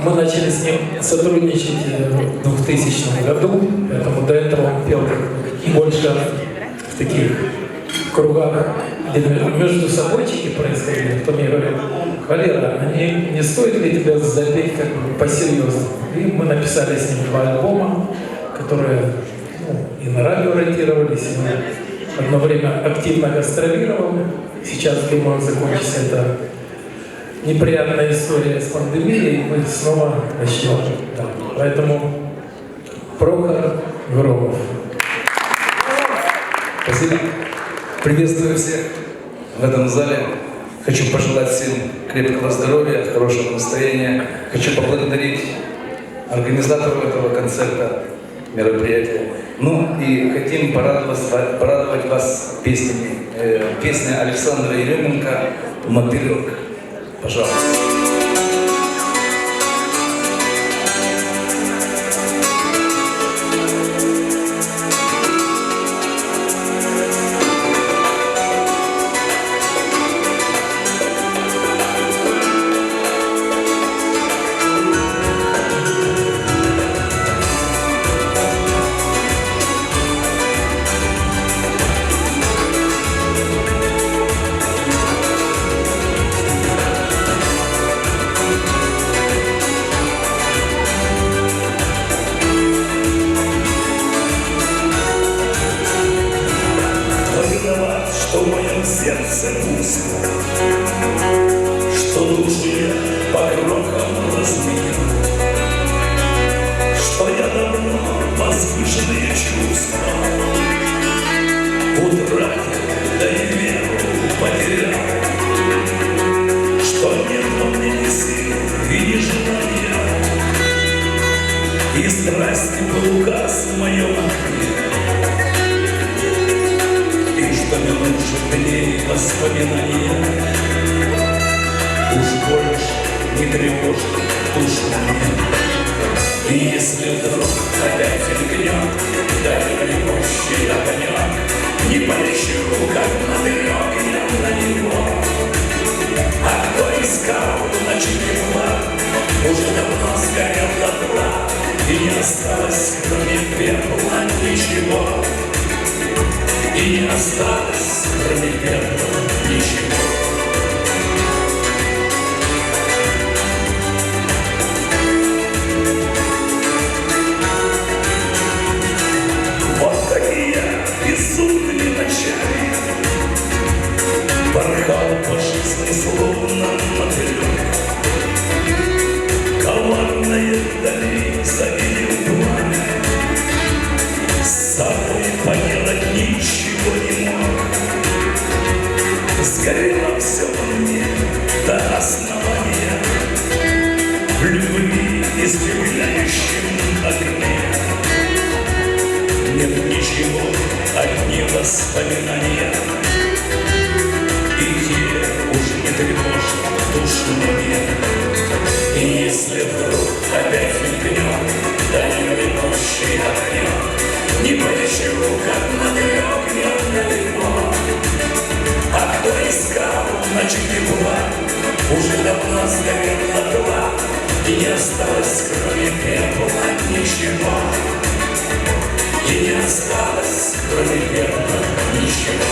Мы начали с ним сотрудничать в 2000 году, поэтому до этого он пел больше в таких кругах, где между собойчики происходили. Кто мне говорит: Валера, не стоит ли тебе запеть как бы по-серьезному? И мы написали с ним 2 альбома, которые и на радио ротировались, и мы одно время активно гастролировал. Сейчас, думаю, закончится эта неприятная история с пандемией, и мы снова начнем. Да. Поэтому Прохор Громов. Спасибо. Приветствую всех в этом зале. Хочу пожелать всем крепкого здоровья, хорошего настроения. Хочу поблагодарить организаторов этого концерта, мероприятия. Ну и хотим порадовать вас песнями. Песня Александра Еременко «Мотылек». Пожалуйста. Что в моем сердце пусто, что душу я по крохам разменил, что я давно возвышенные чувства утратил, да и веру потерял, что нет во мне ни сил и ни желания, и страсти был угас в моем окне. Что минут дней воспоминания уж больше не тревожит душу мне. И если вдруг опять мелькнет далекощий огонек, не полечу, как мотылек я на него. А кто искал ночи тепла, уже давно сгорел дотла, и не осталось, кроме пепла, ничего. И не осталось, кроме пепла, ничего. Вот такие безумные ночами порхал по жизни словно мотылек. Коварное вдали завидел пламя, с собой поделать ничего не мог. Сгорело все во мне до основания, в любви испепеляющем огне. Нет ничего, одни воспоминания, и те уже не тревожат душу мне. И если вдруг опять мелькнет далекощий огонек, не полечу, как мотылек я далеко. А кто искал ночи тепла, уже давно сгорел дотла, и не осталось, кроме пепла, ничего. И не осталось, кроме пепла, ничего.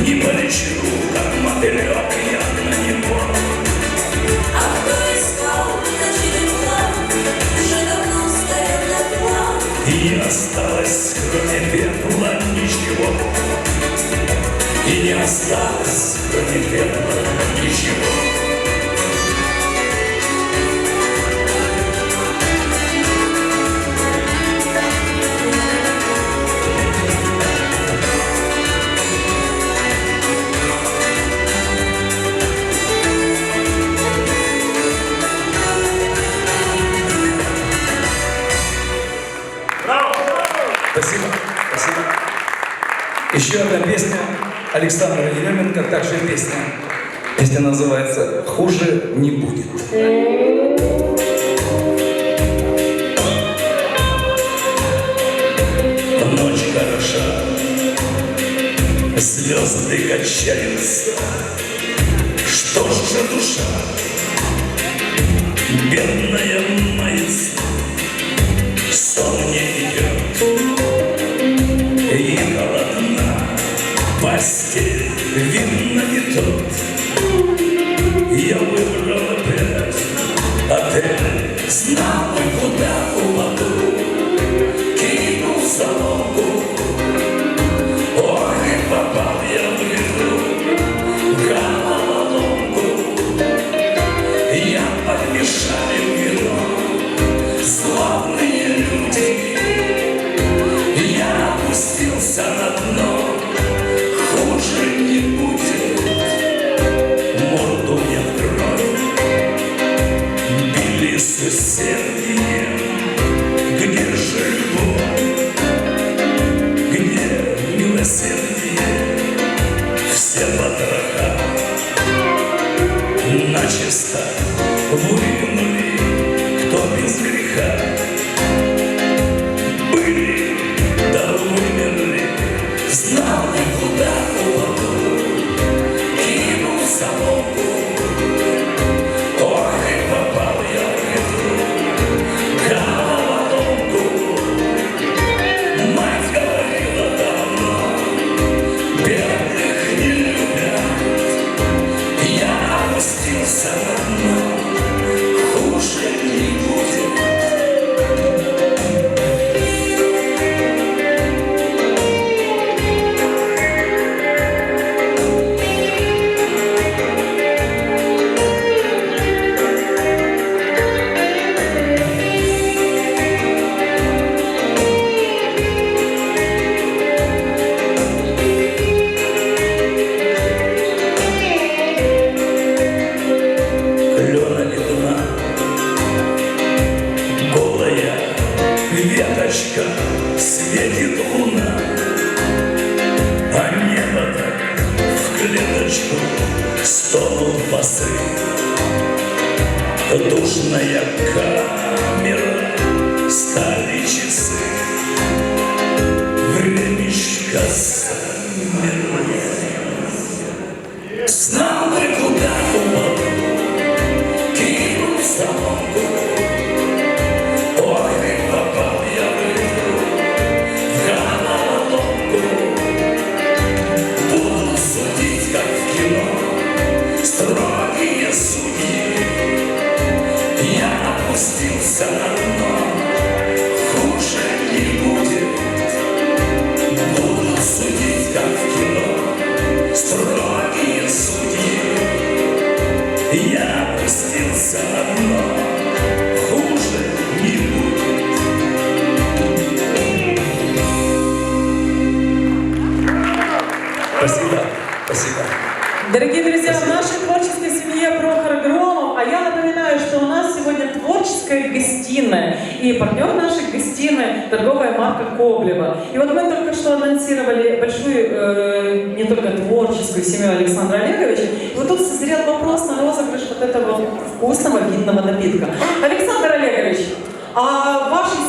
Не полечу, как мотылек я на него. А кто искал ночи тепла, уже давно сгорел дотла, И не осталось, кроме пепла, ничего. И не осталось, кроме пепла, ничего. Спасибо. Спасибо. Еще одна песня Александра Еременко, также песня. Песня называется «Хуже не будет». Ночь хороша, звезды качаются. Что же душа, бедная мается, сон не идет, и холодна постель, видно не тот. Я выбрал опять отель, знал бы, куда упаду, кинулся в лодку. Ох, и попал я в беду, в головоломку. Я подмешаю вино, славные люди. Я опустился на дно, хуже не будет. Морду мне в кровь били с усердием. Где же любовь, где милосердие? Все потроха начисто выгнули, кто без греха. Были, да вымерли, знал ли, куда упаду, кинулся в лодку. Ох, и попал я в беду, головоломку. Мать говорила давно, бедных не любят. Я опустился на дно, хуже не будет. Клена ледяна, голая веточка, светит луна, а небо так в клеточку стонут басы. Душная камера, стали часы, времечко замерло. Знал бы, куда упаду, кинулся в лодку. Ох, и попал я в беду, в головоломку. Буду судить, как в кино, строгие судьи. Я опустился на дно, хуже не будет. Буду судить, как в кино, строгие судьи. Я опустился на дно, хуже не будет. Спасибо. Спасибо. Дорогие друзья, в нашей творческой семье Прохор Громов, а я напоминаю, что у нас сегодня творческая гостиная, и партнер нашей гостиной – торговая марка Коблева. И вот мы только что анонсировали большую, не только творческую семью Александра Олеговича, и вот тут созрел вопрос на розыгрыш вот этого вкусного винного напитка. Александр Олегович, а в вашей